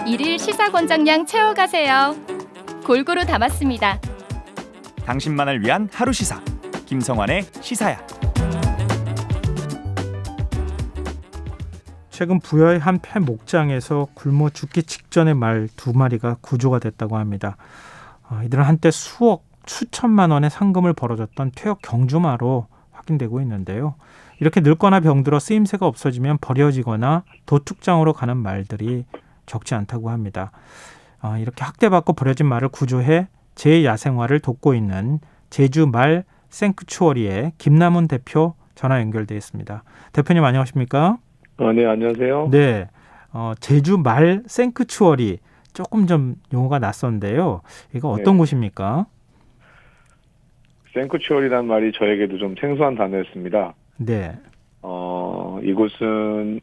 일일 시사권장량 채워가세요. 골고루 담았습니다. 당신만을 위한 하루 시사 김성환의 시사야. 최근 부여의 한 폐 목장에서 굶어 죽기 직전의 말 2마리가 구조가 됐다고 합니다. 이들은 한때 수억, 수천만 원의 상금을 벌어졌던 퇴역 경주마로 확인되고 있는데요. 이렇게 늙거나 병들어 쓰임새가 없어지면 버려지거나 도축장으로 가는 말들이 적지 않다고 합니다. 이렇게 학대받고 버려진 말을 구조해 재야생화를 돕고 있는 제주 말 생크추어리의 김남훈 대표 전화 연결돼 있습니다. 대표님 안녕하십니까? 네, 안녕하세요. 네, 제주 말 생크추어리 조금 좀 용어가 낯선데요. 이거 어떤 곳입니까? 생크추어리란 말이 저에게도 좀 생소한 단어였습니다. 네. 이곳은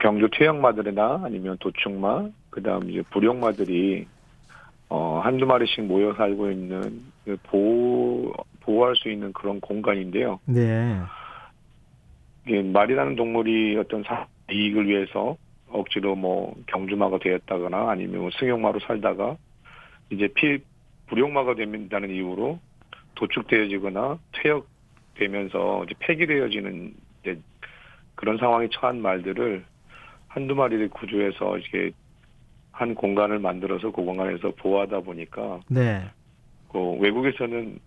경주 퇴역마들이나 아니면 도축마, 그다음 이제 불용마들이 한두 마리씩 모여 살고 있는 보호할 수 있는 그런 공간인데요. 네. 이게 말이라는 동물이 어떤 이익을 위해서 억지로 경주마가 되었다거나 아니면 승용마로 살다가 이제 불용마가 된다는 이유로 도축되어지거나 퇴역되면서 이제 폐기되어지는 이제 그런 상황에 처한 말들을 한두 마리를 구조해서 이렇게 한 공간을 만들어서 그 공간에서 보호하다 보니까 네. 외국에서는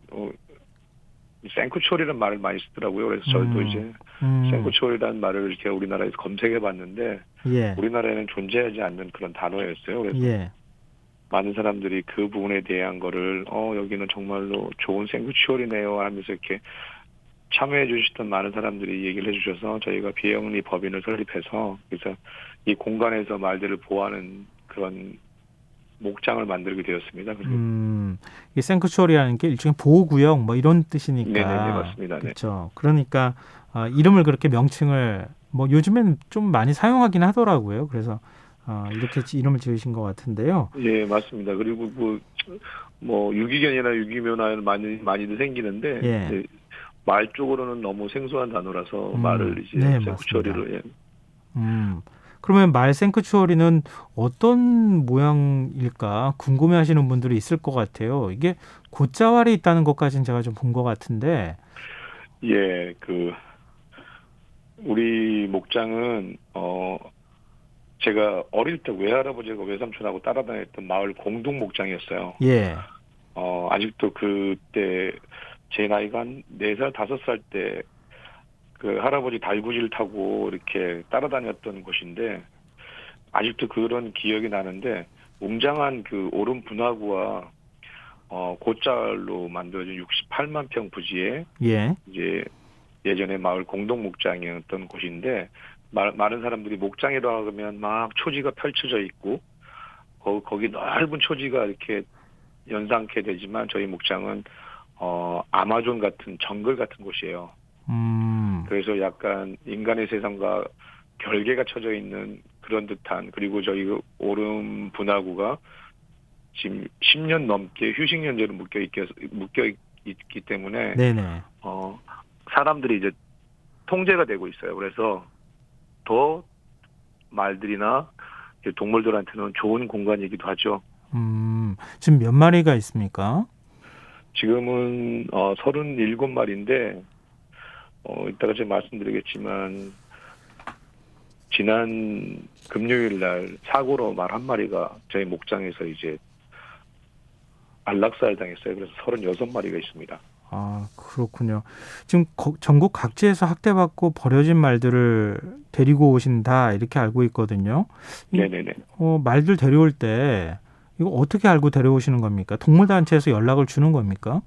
생크추어리라는 말을 많이 쓰더라고요. 그래서 저도 이제 생크추어리라는 말을 이렇게 우리나라에서 검색해봤는데 예. 우리나라에는 존재하지 않는 그런 단어였어요. 그래서 예. 많은 사람들이 그 부분에 대한 거를 여기는 정말로 좋은 생크추어리네요 하면서 이렇게 참여해 주셨던 많은 사람들이 얘기를 해주셔서 저희가 비영리 법인을 설립해서 그래서 이 공간에서 말들을 보호하는 그런 목장을 만들게 되었습니다. 이 생크추어리라는 게 일종의 보호구역 이런 뜻이니까. 네네 맞습니다. 그렇죠. 그러니까 이름을 그렇게 명칭을 요즘엔 좀 많이 사용하긴 하더라고요. 그래서 이렇게 이름을 지으신 것 같은데요. 예, 맞습니다. 그리고 유기견이나 유기묘나 많이들 생기는데 예. 말 쪽으로는 너무 생소한 단어라서 말을 이제 네, 생크추어리로. 예. 그러면 말 생크추어리는 어떤 모양일까 궁금해하시는 분들이 있을 것 같아요. 이게 곶자왈이 있다는 것까지는 제가 좀 본 것 같은데. 예, 우리 목장은 제가 어릴 때 외할아버지가 외삼촌하고 따라다녔던 마을 공동 목장이었어요. 예. 아직도 그때 제 나이가 한 4살, 5살 때 그 할아버지 달구지를 타고 이렇게 따라다녔던 곳인데 아직도 그런 기억이 나는데 웅장한 그 오름 분화구와 곶자왈로 만들어진 68만 평 부지에 예. 이제 예전에 마을 공동 목장이었던 곳인데 많은 사람들이 목장이라고 하면 막 초지가 펼쳐져 있고 거기 넓은 초지가 이렇게 연상케 되지만 저희 목장은 아마존 같은 정글 같은 곳이에요. 그래서 약간 인간의 세상과 결계가 쳐져 있는 그런 듯한 그리고 저희 오름 분화구가 지금 10년 넘게 휴식 연재로 묶여 있기 때문에 네네. 사람들이 이제 통제가 되고 있어요. 그래서 더 말들이나 동물들한테는 좋은 공간이기도 하죠. 지금 몇 마리가 있습니까? 지금은 37마리인데 이따가 제가 말씀드리겠지만 지난 금요일 날 사고로 말 한 마리가 저희 목장에서 이제 안락사를 당했어요. 그래서 36마리가 있습니다. 아, 그렇군요. 지금 전국 각지에서 학대받고 버려진 말들을 데리고 오신다 이렇게 알고 있거든요. 네네네. 말들 데려올 때 이거 어떻게 알고 데려오시는 겁니까? 동물단체에서 연락을 주는 겁니까?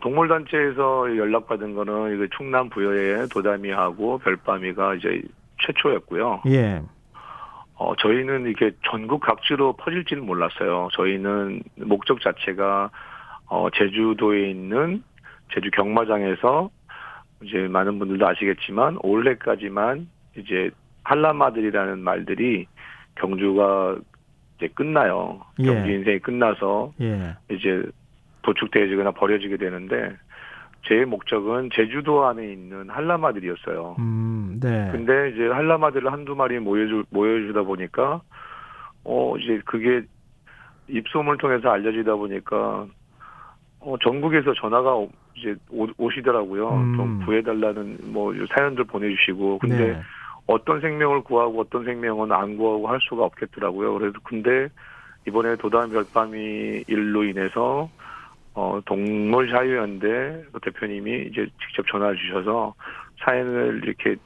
동물단체에서 연락받은 거는 이거 충남 부여의 도다미하고 별밤이가 이제 최초였고요. 예. 저희는 이게 전국 각지로 퍼질지는 몰랐어요. 저희는 목적 자체가 제주도에 있는 제주 경마장에서 이제 많은 분들도 아시겠지만 올해까지만 이제 한라마들이라는 말들이 경주가 이제 끝나요. 경주 인생이 끝나서 이제 도축되어지거나 버려지게 되는데 제 목적은 제주도 안에 있는 한라마들이었어요. 네. 근데 이제 한라마들을 한두 마리 모여주다 보니까 이제 그게 입소문을 통해서 알려지다 보니까 전국에서 전화가 이제 오시더라고요. 좀 구해달라는 뭐 사연들 보내주시고. 근데 네. 어떤 생명을 구하고 어떤 생명은 안 구하고 할 수가 없겠더라고요. 그래서 근데 이번에 도담 별밤이 일로 인해서 동물 자유연대 대표님이 이제 직접 전화를 주셔서 사연을 이렇게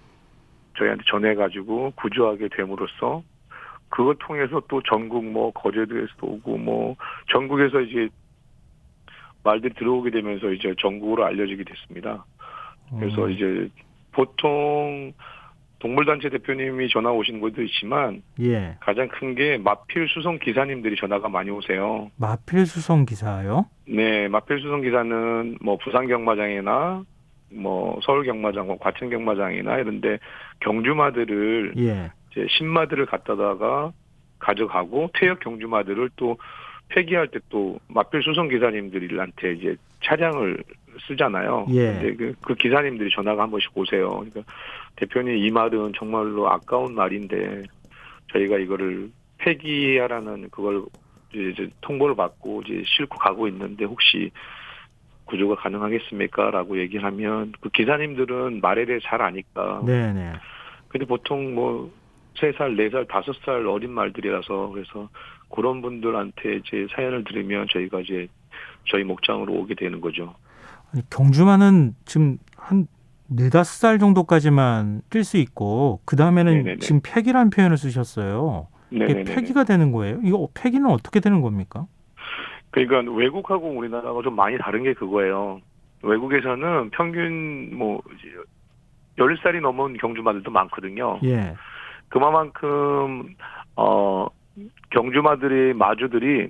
저희한테 전해가지고 구조하게 됨으로써 그걸 통해서 또 전국 뭐 거제도에서도 오고 뭐 전국에서 이제 말들이 들어오게 되면서 이제 전국으로 알려지게 됐습니다. 그래서 이제 보통 동물단체 대표님이 전화 오시는 것도 있지만 예. 가장 큰 게 마필 수송 기사님들이 전화가 많이 오세요. 마필 수송 기사요? 네, 마필 수송 기사는 뭐 부산 경마장이나 뭐 서울 경마장, 과천 경마장이나 이런데 경주마들을 예. 이제 신마들을 갖다다가 가져가고 퇴역 경주마들을 또 폐기할 때 또 마필 수송 기사님들한테 이제 차량을 쓰잖아요. 예. 근데 그 기사님들이 전화가 한 번씩 오세요. 그러니까 대표님 이 말은 정말로 아까운 말인데 저희가 이거를 폐기하라는 그걸 이제 통보를 받고 이제 싣고 가고 있는데 혹시 구조가 가능하겠습니까? 라고 얘기를 하면 그 기사님들은 말에 대해 잘 아니까. 네네. 근데 보통 뭐 3살, 4살, 5살 어린 말들이라서 그래서 그런 분들한테 이제 사연을 들으면 저희가 이제 저희 목장으로 오게 되는 거죠. 아니, 경주마는 지금 한 4-5살 정도까지만 뛸 수 있고 그 다음에는 네네네. 지금 폐기라는 표현을 쓰셨어요. 이게 네네네. 폐기가 되는 거예요? 이거 폐기는 어떻게 되는 겁니까? 그러니까 외국하고 우리나라가 좀 많이 다른 게 그거예요. 외국에서는 평균 뭐 10살이 넘은 경주마들도 많거든요. 예. 그만큼 경주마들이 마주들이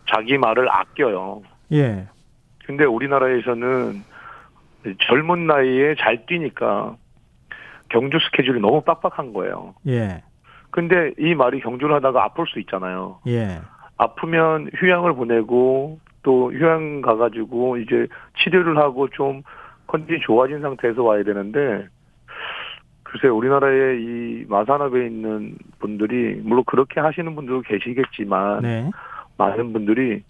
자기 말을 아껴요. 예. 근데 우리나라에서는 젊은 나이에 잘 뛰니까 경주 스케줄이 너무 빡빡한 거예요. 예. 근데 이 말이 경주를 하다가 아플 수 있잖아요. 예. 아프면 휴양을 보내고 또 휴양 가가지고 이제 치료를 하고 좀 컨디션이 좋아진 상태에서 와야 되는데 글쎄 우리나라의 이 마산업에 있는 분들이 물론 그렇게 하시는 분들도 계시겠지만 네. 많은 분들이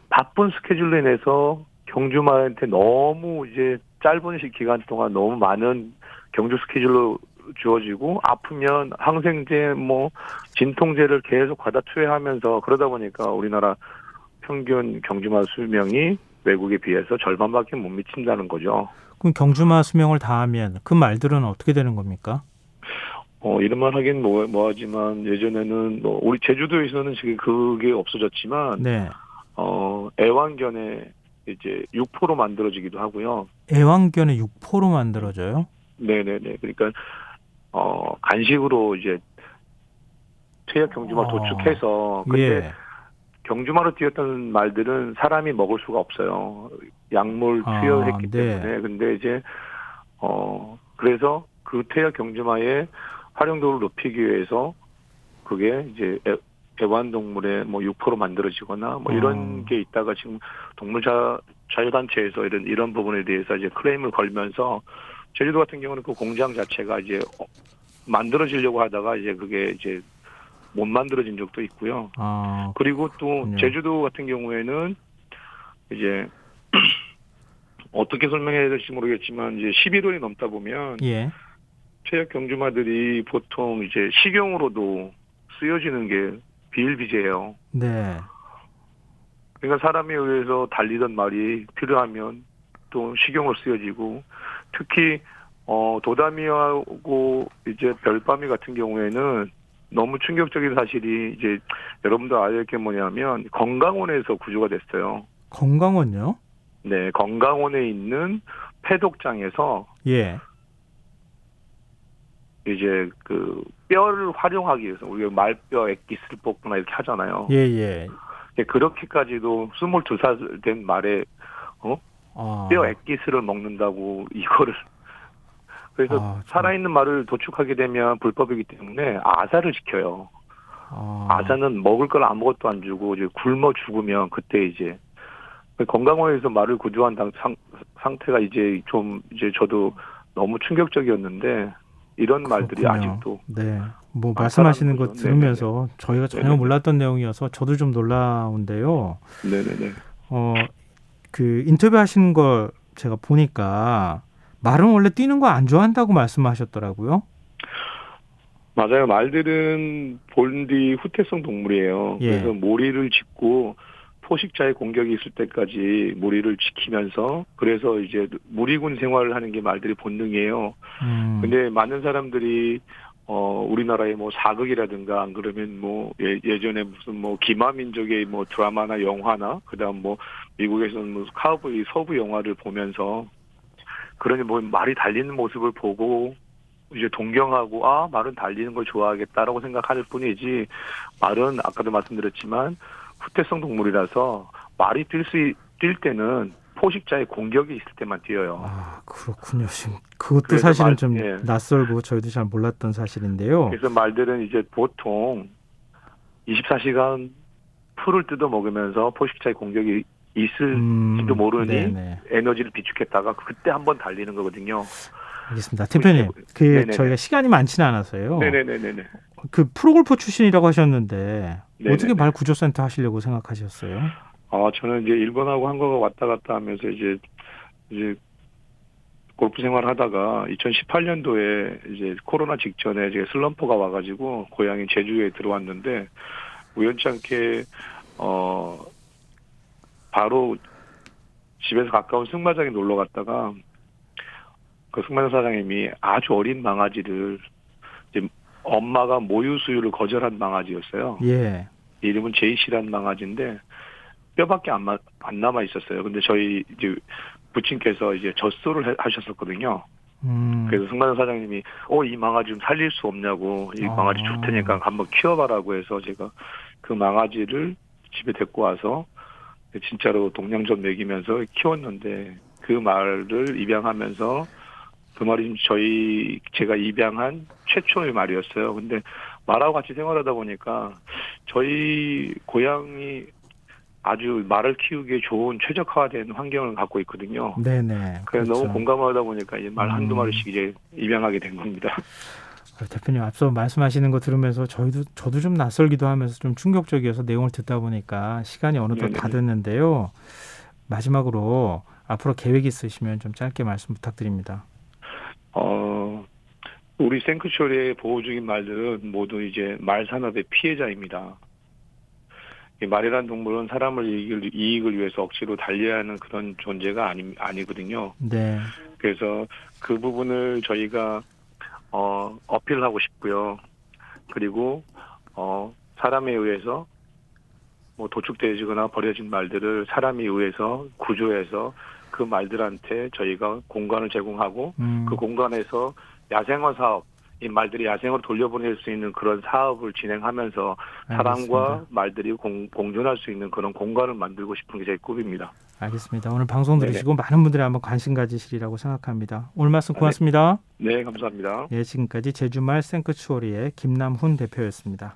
바쁜 스케줄로 인해서 경주마한테 너무 이제 짧은 기간 동안 너무 많은 경주 스케줄로 주어지고 아프면 항생제 뭐 진통제를 계속 과다 투여하면서 그러다 보니까 우리나라 평균 경주마 수명이 외국에 비해서 절반밖에 못 미친다는 거죠. 그럼 경주마 수명을 다하면 그 말들은 어떻게 되는 겁니까? 이런 말 하긴 뭐하지만 예전에는 뭐 우리 제주도에서는 지금 그게 없어졌지만 네. 애완견에 이제 육포로 만들어지기도 하고요. 애완견의 육포로 만들어져요? 네네네. 그러니까 간식으로 이제 퇴역 경주마 도축해서 근데 예. 경주마로 뛰었던 말들은 사람이 먹을 수가 없어요. 약물 투여했기 네. 때문에. 근데 이제 그래서 그 퇴역 경주마의 활용도를 높이기 위해서 그게 이제 애완동물의 뭐 육포로 만들어지거나 뭐 이런 게 있다가 지금 동물자유단체에서 이런 부분에 대해서 이제 클레임을 걸면서 제주도 같은 경우는 그 공장 자체가 이제 만들어지려고 하다가 이제 그게 이제 못 만들어진 적도 있고요. 그리고 또 그렇군요. 제주도 같은 경우에는 이제 어떻게 설명해야 될지 모르겠지만 이제 11월이 넘다 보면 예. 퇴역 경주마들이 보통 이제 식용으로도 쓰여지는 게 비일비재해요. 네. 그러니까 사람에 의해서 달리던 말이 필요하면 또 식용으로 쓰여지고 특히 도다미하고 이제 별밤이 같은 경우에는 너무 충격적인 사실이 이제 여러분들 알게 될 게 뭐냐면 건강원에서 구조가 됐어요. 건강원요? 네, 건강원에 있는 폐독장에서 예. 이제 그 뼈를 활용하기 위해서 우리가 말뼈 액기스를 뽑거나 이렇게 하잖아요. 예. 그렇게까지도 22살 된 말에 뼈 액기스를 먹는다고 이거를 그래서 살아있는 말을 도축하게 되면 불법이기 때문에 아사를 시켜요. 아사는 먹을 걸 아무것도 안 주고 이제 굶어 죽으면 그때 이제 건강원에서 말을 구조한 상태가 이제 좀 이제 저도 너무 충격적이었는데 이런 말들이 그렇군요. 아직도 네. 뭐 말씀하시는 거 거죠. 들으면서 저희가 전혀 네네네. 몰랐던 내용이어서 저도 좀 놀라운데요. 네네네. 그 인터뷰 하시는 걸 제가 보니까 말은 원래 뛰는 거 안 좋아한다고 말씀하셨더라고요. 맞아요. 말들은 본디 후퇴성 동물이에요. 예. 그래서 모리를 짓고 포식자의 공격이 있을 때까지 모리를 지키면서 그래서 이제 무리군 생활을 하는 게 말들의 본능이에요. 근데 많은 사람들이 우리나라의 뭐 사극이라든가 안 그러면 뭐 예전에 무슨 뭐 기마민족의 뭐 드라마나 영화나 그다음 뭐 미국에서는 뭐 카우보이 서부 영화를 보면서 그러니 뭐 말이 달리는 모습을 보고 이제 동경하고 말은 달리는 걸 좋아하겠다라고 생각할 뿐이지 말은 아까도 말씀드렸지만 후퇴성 동물이라서 말이 뛸 때는 포식자의 공격이 있을 때만 뛰어요. 아, 그렇군요. 지금 그것도 그래서 사실은 좀 예. 낯설고 저희도 잘 몰랐던 사실인데요. 그래서 말들은 이제 보통 24시간 풀을 뜯어 먹으면서 포식자의 공격이 있을지도 모르니 네네. 에너지를 비축했다가 그때 한번 달리는 거거든요. 알겠습니다. 대표님, 네네네. 저희가 시간이 많지는 않아서요. 네네네네. 그 프로골퍼 출신이라고 하셨는데 네네네. 어떻게 말 구조센터 하시려고 생각하셨어요? 저는 이제 일본하고 한국어 왔다 갔다 하면서 이제 골프 생활을 하다가 2018년도에 이제 코로나 직전에 이제 슬럼프가 와가지고 고향인 제주에 들어왔는데 우연치 않게 바로 집에서 가까운 승마장에 놀러 갔다가 그 승마장 사장님이 아주 어린 망아지를 이제 엄마가 모유 수유를 거절한 망아지였어요. 예. 이름은 제이씨라는 망아지인데 뼈밖에 안 남아 있었어요. 근데 저희 이제 부친께서 이제 젖소를 하셨었거든요. 그래서 승마장 사장님이 이 망아지 좀 살릴 수 없냐고 이 망아지 좋다니까 한번 키워봐라고 해서 제가 그 망아지를 집에 데리고 와서 진짜로 동냥젖 먹이면서 키웠는데 그 말을 입양하면서 그 말이 제가 입양한 최초의 말이었어요. 근데 말하고 같이 생활하다 보니까 저희 고향이 아주 말을 키우기에 좋은 최적화된 환경을 갖고 있거든요. 네네. 그래서 그렇죠. 너무 공감하다 보니까 이제 말 한두 마리씩 이제 입양하게 된 겁니다. 대표님 앞서 말씀하시는 거 들으면서 저도 좀 낯설기도 하면서 좀 충격적이어서 내용을 듣다 보니까 시간이 어느덧 다 됐는데요. 마지막으로 앞으로 계획 있으시면 좀 짧게 말씀 부탁드립니다. 우리 생크츄어리에 보호 중인 말들은 모두 이제 말 산업의 피해자입니다. 이 말이라는 동물은 사람을 이익을 위해서 억지로 달려야 하는 그런 존재가 아니거든요. 네. 그래서 그 부분을 저희가 어필하고 싶고요. 그리고 사람에 의해서 뭐 도축되거나 버려진 말들을 사람에 의해서 구조해서 그 말들한테 저희가 공간을 제공하고 그 공간에서 야생화 사업, 이 말들이 야생으로 돌려보낼 수 있는 그런 사업을 진행하면서 사람과 말들이 공존할 수 있는 그런 공간을 만들고 싶은 게 제 꿈입니다. 알겠습니다. 오늘 방송 들으시고 많은 분들이 한번 관심 가지시리라고 생각합니다. 오늘 말씀 고맙습니다. 네, 감사합니다. 예, 지금까지 제주말 생크추어리의 김남훈 대표였습니다.